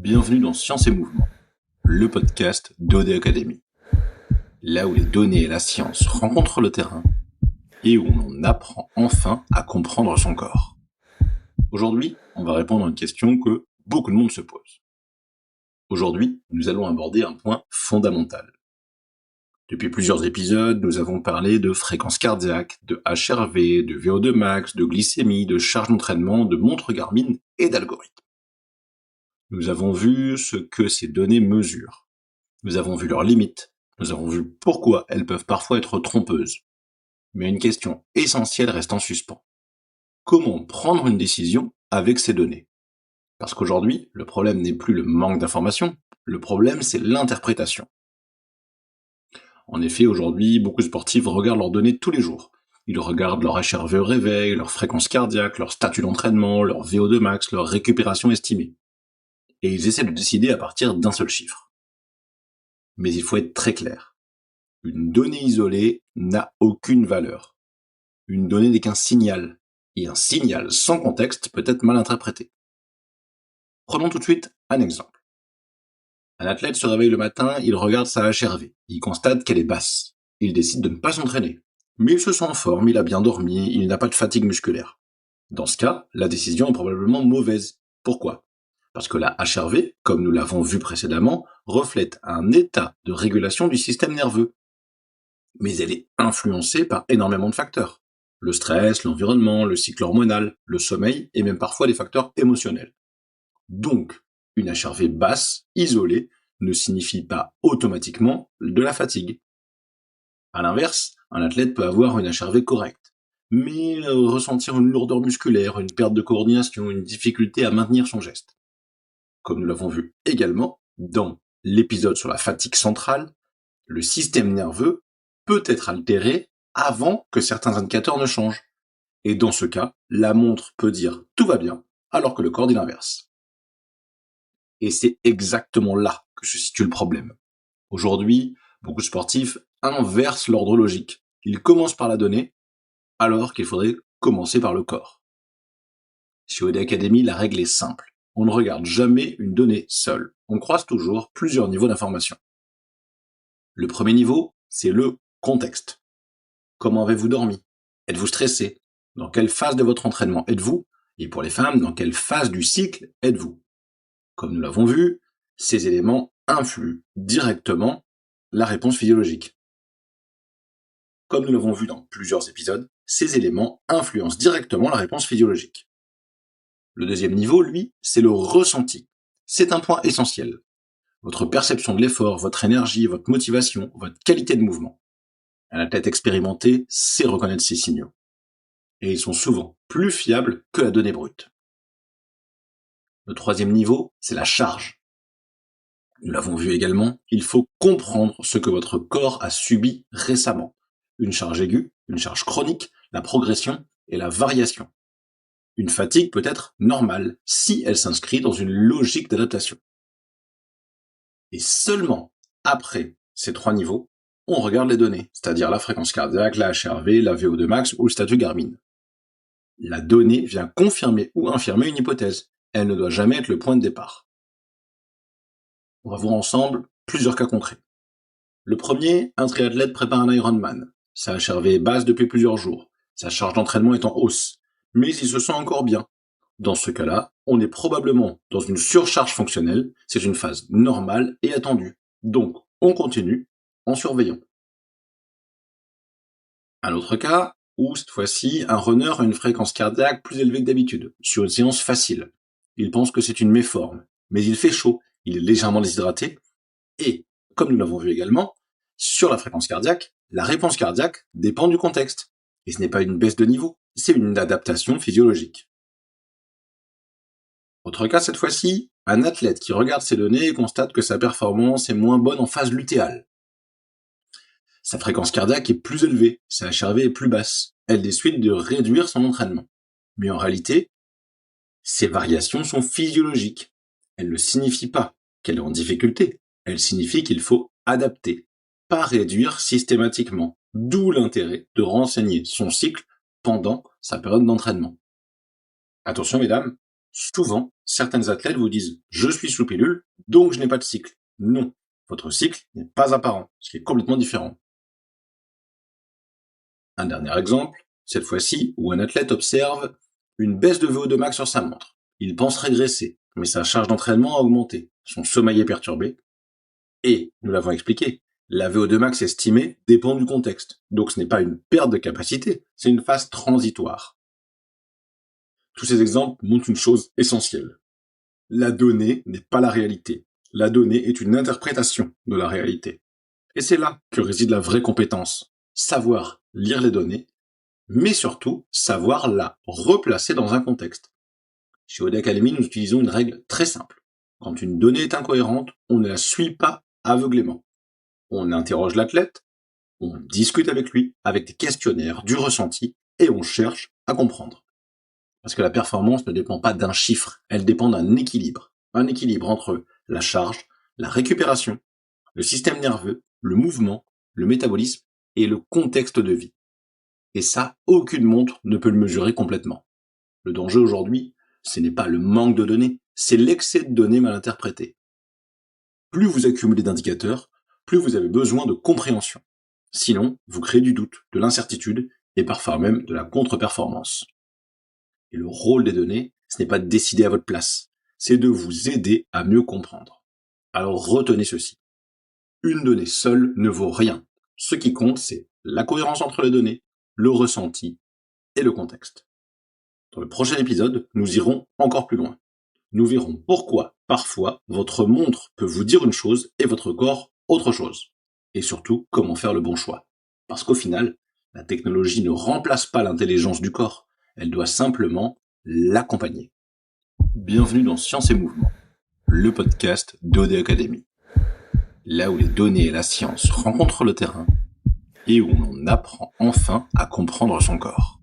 Bienvenue dans Science et Mouvement, le podcast d'OD Academy. Là où les données et la science rencontrent le terrain et où on apprend enfin à comprendre son corps. Aujourd'hui, on va répondre à une question que beaucoup de monde se pose. Aujourd'hui, nous allons aborder un point fondamental. Depuis plusieurs épisodes, nous avons parlé de fréquence cardiaque, de HRV, de VO2 max, de glycémie, de charge d'entraînement, de montre Garmin et d'algorithmes. Nous avons vu ce que ces données mesurent. Nous avons vu leurs limites. Nous avons vu pourquoi elles peuvent parfois être trompeuses. Mais une question essentielle reste en suspens. Comment prendre une décision avec ces données ? Parce qu'aujourd'hui, le problème n'est plus le manque d'informations, le problème c'est l'interprétation. En effet, aujourd'hui, beaucoup de sportifs regardent leurs données tous les jours. Ils regardent leur HRV au réveil, leur fréquence cardiaque, leur statut d'entraînement, leur VO2 max, leur récupération estimée. Et ils essaient de décider à partir d'un seul chiffre. Mais il faut être très clair. Une donnée isolée n'a aucune valeur. Une donnée n'est qu'un signal, et un signal sans contexte peut être mal interprété. Prenons tout de suite un exemple. Un athlète se réveille le matin, il regarde sa HRV, il constate qu'elle est basse. Il décide de ne pas s'entraîner. Mais il se sent en forme, il a bien dormi, il n'a pas de fatigue musculaire. Dans ce cas, la décision est probablement mauvaise. Pourquoi ? Parce que la HRV, comme nous l'avons vu précédemment, reflète un état de régulation du système nerveux. Mais elle est influencée par énormément de facteurs. Le stress, l'environnement, le cycle hormonal, le sommeil et même parfois des facteurs émotionnels. Donc, une HRV basse, isolée, ne signifie pas automatiquement de la fatigue. À l'inverse, un athlète peut avoir une HRV correcte, mais ressentir une lourdeur musculaire, une perte de coordination, une difficulté à maintenir son geste. Comme nous l'avons vu également dans l'épisode sur la fatigue centrale, le système nerveux peut être altéré avant que certains indicateurs ne changent. Et dans ce cas, la montre peut dire « tout va bien » alors que le corps dit l'inverse. Et c'est exactement là que se situe le problème. Aujourd'hui, beaucoup de sportifs inversent l'ordre logique. Ils commencent par la donnée alors qu'il faudrait commencer par le corps. Chez OD Academy, la règle est simple. On ne regarde jamais une donnée seule. On croise toujours plusieurs niveaux d'information. Le premier niveau, c'est le contexte. Comment avez-vous dormi ? Êtes-vous stressé ? Dans quelle phase de votre entraînement êtes-vous ? Et pour les femmes, dans quelle phase du cycle êtes-vous ? Comme nous l'avons vu, ces éléments influent directement la réponse physiologique. Comme nous l'avons vu dans plusieurs épisodes, ces éléments influencent directement la réponse physiologique. Le deuxième niveau, lui, c'est le ressenti. C'est un point essentiel. Votre perception de l'effort, votre énergie, votre motivation, votre qualité de mouvement. Un athlète expérimenté sait reconnaître ces signaux. Et ils sont souvent plus fiables que la donnée brute. Le troisième niveau, c'est la charge. Nous l'avons vu également, il faut comprendre ce que votre corps a subi récemment. Une charge aiguë, une charge chronique, la progression et la variation. Une fatigue peut être normale si elle s'inscrit dans une logique d'adaptation. Et seulement après ces trois niveaux, on regarde les données, c'est-à-dire la fréquence cardiaque, la HRV, la VO2 max ou le statut Garmin. La donnée vient confirmer ou infirmer une hypothèse. Elle ne doit jamais être le point de départ. On va voir ensemble plusieurs cas concrets. Le premier, un triathlète prépare un Ironman. Sa HRV est basse depuis plusieurs jours. Sa charge d'entraînement est en hausse. Mais il se sent encore bien. Dans ce cas-là, on est probablement dans une surcharge fonctionnelle. C'est une phase normale et attendue. Donc, on continue en surveillant. Un autre cas, où cette fois-ci, un runner a une fréquence cardiaque plus élevée que d'habitude, sur une séance facile. Il pense que c'est une méforme, mais il fait chaud, il est légèrement déshydraté, et, comme nous l'avons vu également, sur la fréquence cardiaque, la réponse cardiaque dépend du contexte. Et ce n'est pas une baisse de niveau, c'est une adaptation physiologique. Autre cas cette fois-ci, un athlète qui regarde ses données et constate que sa performance est moins bonne en phase lutéale. Sa fréquence cardiaque est plus élevée, sa HRV est plus basse. Elle décide de réduire son entraînement. Mais en réalité, ces variations sont physiologiques. Elles ne signifient pas qu'elle est en difficulté. Elles signifient qu'il faut adapter, pas réduire systématiquement. D'où l'intérêt de renseigner son cycle pendant sa période d'entraînement. Attention mesdames, Souvent, certains athlètes vous disent « je suis sous pilule, donc je n'ai pas de cycle ». Non, votre cycle n'est pas apparent, ce qui est complètement différent. Un dernier exemple, cette fois-ci, où un athlète observe une baisse de VO2 max sur sa montre. Il pense régresser, mais sa charge d'entraînement a augmenté, son sommeil est perturbé. Et, nous l'avons expliqué, la VO2 max estimée dépend du contexte, donc ce n'est pas une perte de capacité, c'est une phase transitoire. Tous ces exemples montrent une chose essentielle. La donnée n'est pas la réalité. La donnée est une interprétation de la réalité. Et c'est là que réside la vraie compétence. Savoir lire les données, mais surtout savoir la replacer dans un contexte. Chez OD Academy, nous utilisons une règle très simple. Quand une donnée est incohérente, on ne la suit pas aveuglément. On interroge l'athlète, on discute avec lui, avec des questionnaires, du ressenti, et on cherche à comprendre. Parce que la performance ne dépend pas d'un chiffre, elle dépend d'un équilibre. Un équilibre entre la charge, la récupération, le système nerveux, le mouvement, le métabolisme et le contexte de vie. Et ça, aucune montre ne peut le mesurer complètement. Le danger aujourd'hui, ce n'est pas le manque de données, c'est l'excès de données mal interprétées. Plus vous accumulez d'indicateurs, plus vous avez besoin de compréhension. Sinon, vous créez du doute, de l'incertitude et parfois même de la contre-performance. Et le rôle des données, ce n'est pas de décider à votre place, c'est de vous aider à mieux comprendre. Alors retenez ceci. Une donnée seule ne vaut rien. Ce qui compte, c'est la cohérence entre les données, le ressenti et le contexte. Dans le prochain épisode, nous irons encore plus loin. Nous verrons pourquoi, parfois, votre montre peut vous dire une chose et votre corps autre chose. Et surtout, comment faire le bon choix. Parce qu'au final, la technologie ne remplace pas l'intelligence du corps, elle doit simplement l'accompagner. Bienvenue dans Science et Mouvement, le podcast d'OD Academy. Là où les données et la science rencontrent le terrain et où on apprend enfin à comprendre son corps.